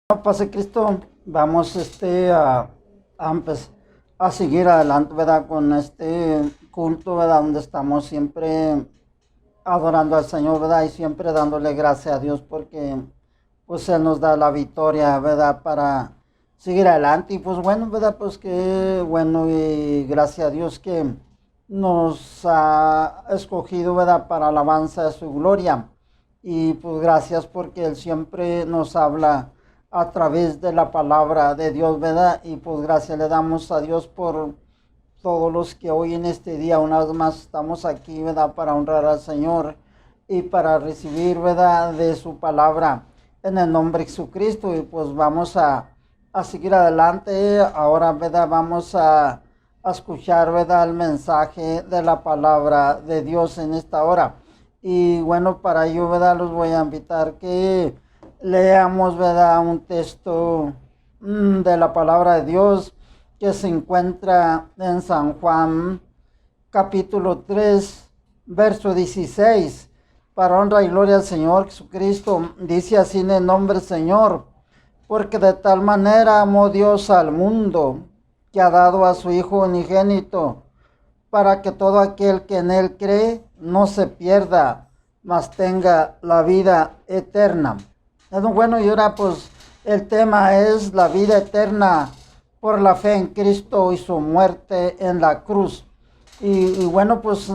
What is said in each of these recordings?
Pase Cristo, vamos a seguir adelante, ¿verdad? Con este culto, ¿verdad? Donde estamos siempre adorando al Señor, ¿verdad? Y siempre dándole gracias a Dios porque pues Él nos da la victoria, ¿verdad? Para seguir adelante. Y pues bueno, ¿verdad? Pues que bueno y gracias a Dios que nos ha escogido, ¿verdad? Para alabanza de su gloria. Y pues gracias porque Él siempre nos habla a través de la palabra de Dios, ¿verdad? Y pues gracias le damos a Dios por todos los que hoy en este día una vez más estamos aquí, ¿verdad? Para honrar al Señor y para recibir, ¿verdad? De su palabra en el nombre de Jesucristo. Y pues vamos a seguir adelante. Ahora, ¿verdad? Vamos a escuchar, ¿verdad? El mensaje de la palabra de Dios en esta hora. Y bueno, para ello, ¿verdad? Los voy a invitar que leamos, ¿verdad? Un texto de la palabra de Dios que se encuentra en San Juan, capítulo 3, verso 16. Para honra y gloria al Señor Jesucristo, dice así en el nombre del Señor: porque de tal manera amó Dios al mundo, que ha dado a su Hijo unigénito, para que todo aquel que en Él cree no se pierda, mas tenga la vida eterna. Bueno, y ahora pues el tema es la vida eterna por la fe en Cristo y su muerte en la cruz. Y bueno, pues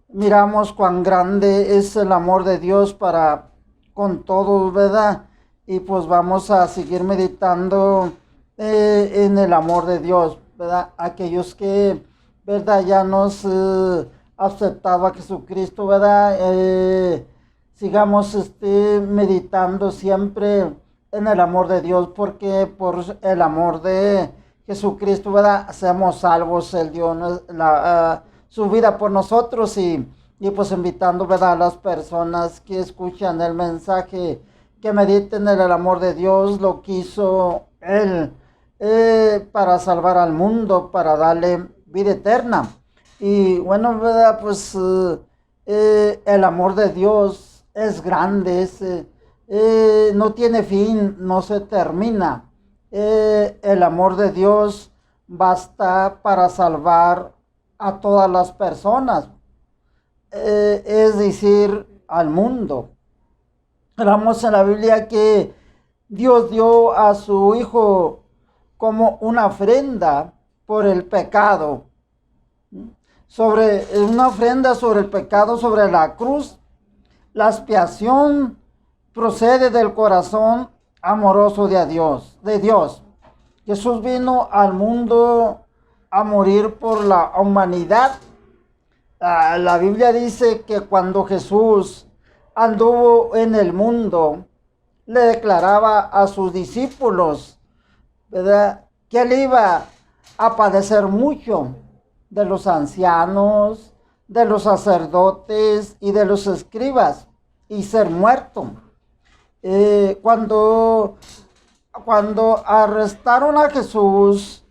miramos cuán grande es el amor de Dios para con todos, ¿verdad? Y pues vamos a seguir meditando en el amor de Dios, ¿verdad? Aquellos que, ¿verdad? Ya nos aceptado a Jesucristo, ¿verdad? Sigamos meditando siempre en el amor de Dios, porque por el amor de Jesucristo, ¿verdad? Seamos salvos. Él dio su vida por nosotros y pues invitando, ¿verdad? A las personas que escuchan el mensaje, que mediten en el amor de Dios, lo que hizo Él para salvar al mundo, para darle vida eterna. Y bueno, ¿verdad? Pues el amor de Dios es grande, no tiene fin, no se termina. El amor de Dios basta para salvar a todas las personas, es decir, al mundo. Hablamos en la Biblia que Dios dio a su Hijo como una ofrenda por el pecado, sobre una ofrenda sobre el pecado sobre la cruz. La expiación procede del corazón amoroso de Dios. Jesús vino al mundo a morir por la humanidad. La Biblia dice que cuando Jesús anduvo en el mundo, le declaraba a sus discípulos, ¿verdad?, que él iba a padecer mucho de los ancianos, de los sacerdotes y de los escribas, y ser muerto. Cuando arrestaron a Jesús,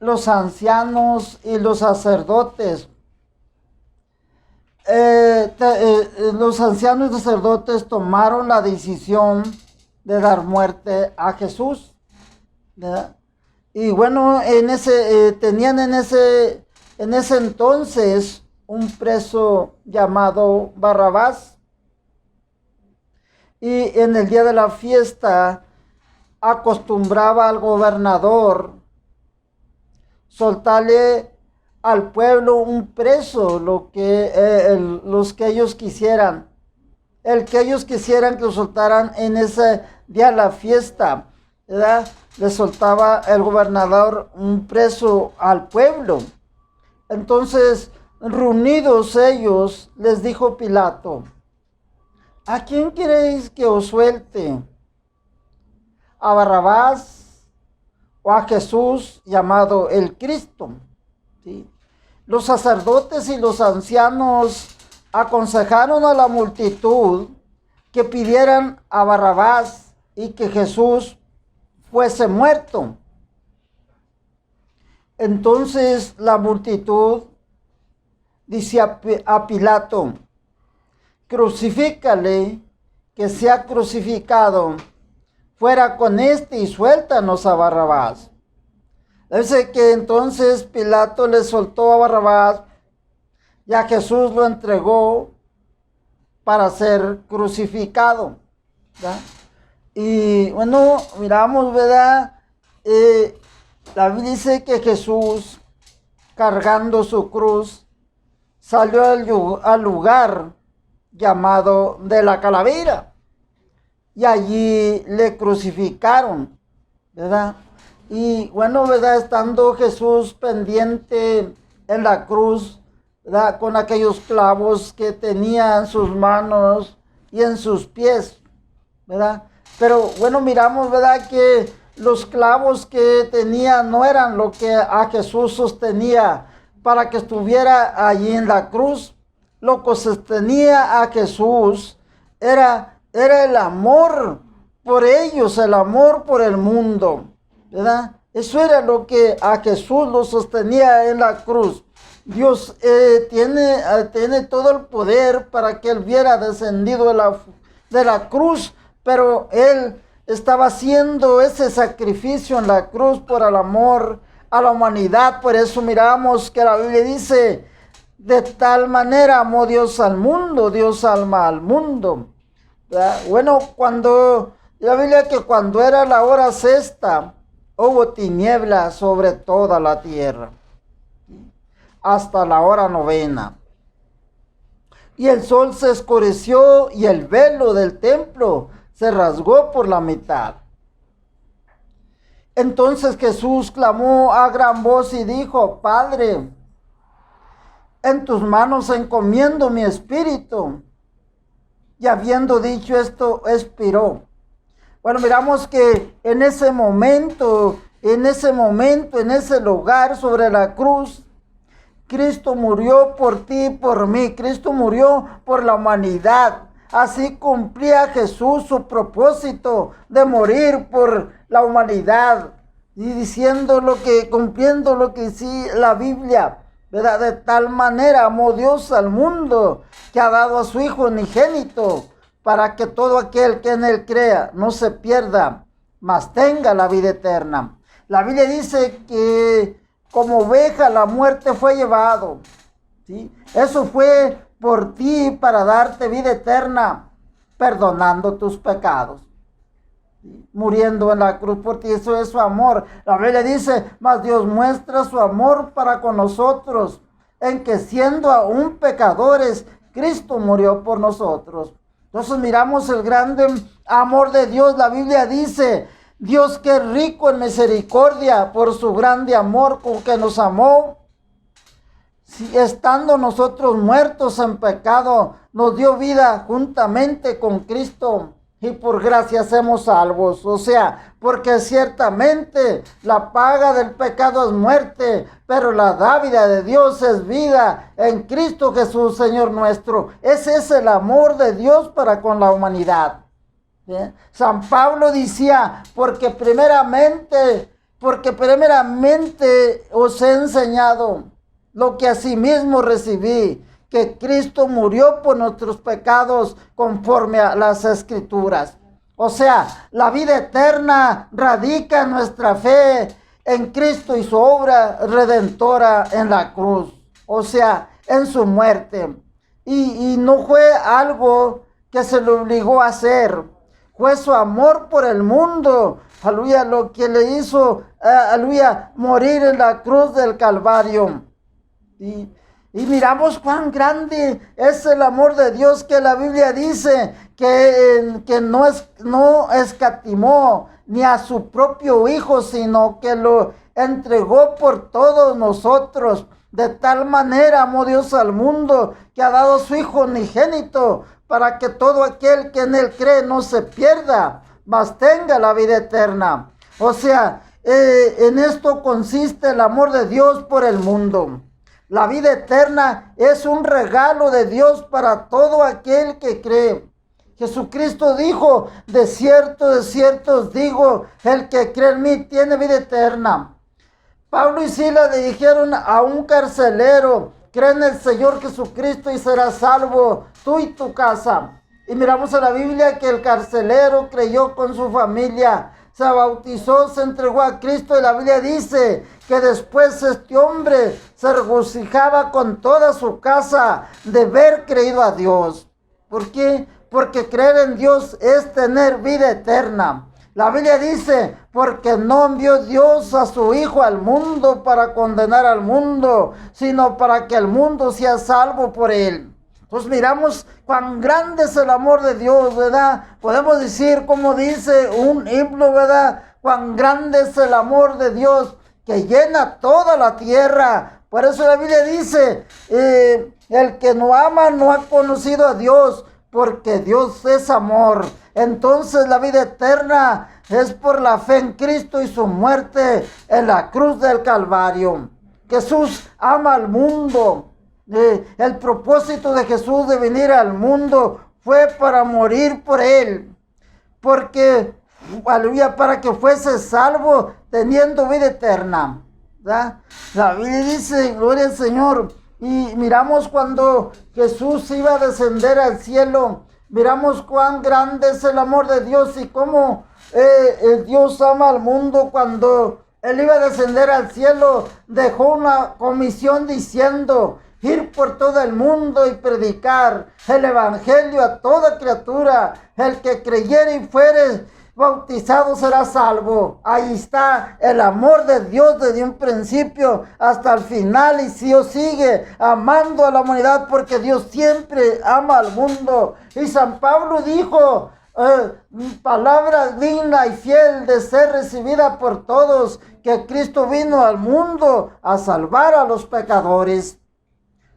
los ancianos y los sacerdotes, tomaron la decisión de dar muerte a Jesús, ¿verdad? Y bueno, tenían en ese entonces un preso llamado Barrabás. Y en el día de la fiesta acostumbraba al gobernador soltarle al pueblo un preso, los que ellos quisieran. El que ellos quisieran que lo soltaran en ese día de la fiesta, ¿verdad? Le soltaba el gobernador un preso al pueblo. Entonces, reunidos ellos, les dijo Pilato: ¿a quién queréis que os suelte? ¿A Barrabás o a Jesús llamado el Cristo? ¿Sí? Los sacerdotes y los ancianos aconsejaron a la multitud que pidieran a Barrabás y que Jesús fuese muerto. Entonces la multitud dice a Pilato: crucifícale, que sea crucificado. fuera con este y suéltanos a Barrabás. Dice que entonces Pilato le soltó a Barrabás y a Jesús lo entregó para ser crucificado, ¿verdad? Y bueno, miramos, ¿verdad? La Biblia dice que Jesús, cargando su cruz, salió al lugar llamado de la Calavera. Y allí le crucificaron, ¿verdad? Y bueno, ¿verdad? Estando Jesús pendiente en la cruz, ¿verdad? Con aquellos clavos que tenía en sus manos y en sus pies, ¿verdad? Pero bueno, miramos, ¿verdad? Que los clavos que tenía no eran lo que a Jesús sostenía para que estuviera allí en la cruz. Lo que sostenía a Jesús era el amor por ellos, el amor por el mundo, ¿verdad? Eso era lo que a Jesús lo sostenía en la cruz. Dios tiene todo el poder para que Él hubiera descendido de la cruz, pero Él estaba haciendo ese sacrificio en la cruz por el amor a la humanidad. Por eso miramos que la Biblia dice, de tal manera amó Dios al mundo, Dios ama al mundo. ¿Verdad? Bueno, la Biblia que cuando era la hora sexta, hubo tinieblas sobre toda la tierra, hasta la hora novena. Y el sol se oscureció y el velo del templo se rasgó por la mitad. Entonces Jesús clamó a gran voz y dijo, Padre, en tus manos encomiendo mi espíritu. Y habiendo dicho esto, expiró. Bueno, miramos que en ese momento, en ese lugar sobre la cruz, Cristo murió por ti y por mí. Cristo murió por la humanidad. Así cumplía Jesús su propósito de morir por la humanidad. Y cumpliendo lo que sí la Biblia, ¿verdad? De tal manera amó Dios al mundo que ha dado a su Hijo unigénito para que todo aquel que en Él crea no se pierda, mas tenga la vida eterna. La Biblia dice que como oveja la muerte fue llevado, ¿sí? Eso fue por ti para darte vida eterna, perdonando tus pecados, ¿sí? Muriendo en la cruz por ti. Eso es su amor. La Biblia dice, mas Dios muestra su amor para con nosotros, en que siendo aún pecadores, Cristo murió por nosotros. Entonces miramos el grande amor de Dios. La Biblia dice, Dios que es rico en misericordia por su grande amor con que nos amó, si estando nosotros muertos en pecado, nos dio vida juntamente con Cristo. Y por gracia somos salvos. O sea, porque ciertamente la paga del pecado es muerte, pero la dádiva de Dios es vida en Cristo Jesús, Señor nuestro. Ese es el amor de Dios para con la humanidad. ¿Bien? San Pablo decía, porque primeramente os he enseñado lo que asimismo recibí, que Cristo murió por nuestros pecados conforme a las Escrituras. O sea, la vida eterna radica en nuestra fe en Cristo y su obra redentora en la cruz. O sea, en su muerte. Y no fue algo que se le obligó a hacer. Fue su amor por el mundo. Aleluya, lo que le hizo, aleluya, morir en la cruz del Calvario. Y miramos cuán grande es el amor de Dios, que la Biblia dice que no escatimó ni a su propio Hijo, sino que lo entregó por todos nosotros. De tal manera amó Dios al mundo que ha dado a su Hijo unigénito para que todo aquel que en Él cree no se pierda, mas tenga la vida eterna. O sea, en esto consiste el amor de Dios por el mundo. La vida eterna es un regalo de Dios para todo aquel que cree. Jesucristo dijo, de cierto os digo, el que cree en mí tiene vida eterna. Pablo y Silas le dijeron a un carcelero, cree en el Señor Jesucristo y serás salvo, tú y tu casa. Y miramos en la Biblia que el carcelero creyó con su familia, se bautizó, se entregó a Cristo, y la Biblia dice que después este hombre se regocijaba con toda su casa de haber creído a Dios. ¿Por qué? Porque creer en Dios es tener vida eterna. La Biblia dice, porque no envió Dios a su Hijo al mundo para condenar al mundo, sino para que el mundo sea salvo por él. Entonces miramos cuán grande es el amor de Dios, ¿verdad? Podemos decir, como dice un himno, ¿verdad? Cuán grande es el amor de Dios que llena toda la tierra. Por eso la Biblia dice, el que no ama no ha conocido a Dios, porque Dios es amor. Entonces la vida eterna es por la fe en Cristo y su muerte en la cruz del Calvario. Jesús ama al mundo. El propósito de Jesús de venir al mundo fue para morir por él, porque, aleluya, para que fuese salvo teniendo vida eterna, ¿verdad? La Biblia dice, gloria al Señor, y miramos cuando Jesús iba a descender al cielo, miramos cuán grande es el amor de Dios y cómo Dios ama al mundo. Cuando él iba a descender al cielo, dejó una comisión diciendo, ir por todo el mundo y predicar el evangelio a toda criatura. El que creyere y fuere bautizado será salvo. Ahí está el amor de Dios desde un principio hasta el final, y Dios sigue amando a la humanidad porque Dios siempre ama al mundo. Y San Pablo dijo, palabra digna y fiel de ser recibida por todos, que Cristo vino al mundo a salvar a los pecadores.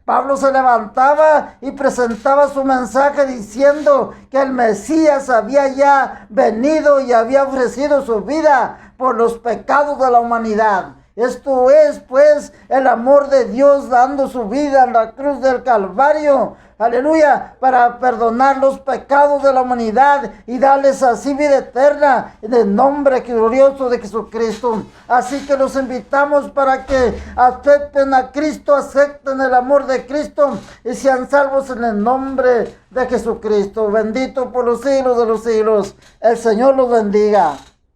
Pablo se levantaba y presentaba su mensaje diciendo que el Mesías había ya venido y había ofrecido su vida por los pecados de la humanidad. Esto es, pues, el amor de Dios dando su vida en la cruz del Calvario, aleluya, para perdonar los pecados de la humanidad y darles así vida eterna en el nombre glorioso de Jesucristo. Así que los invitamos para que acepten a Cristo, acepten el amor de Cristo y sean salvos en el nombre de Jesucristo. Bendito por los siglos de los siglos. El Señor los bendiga.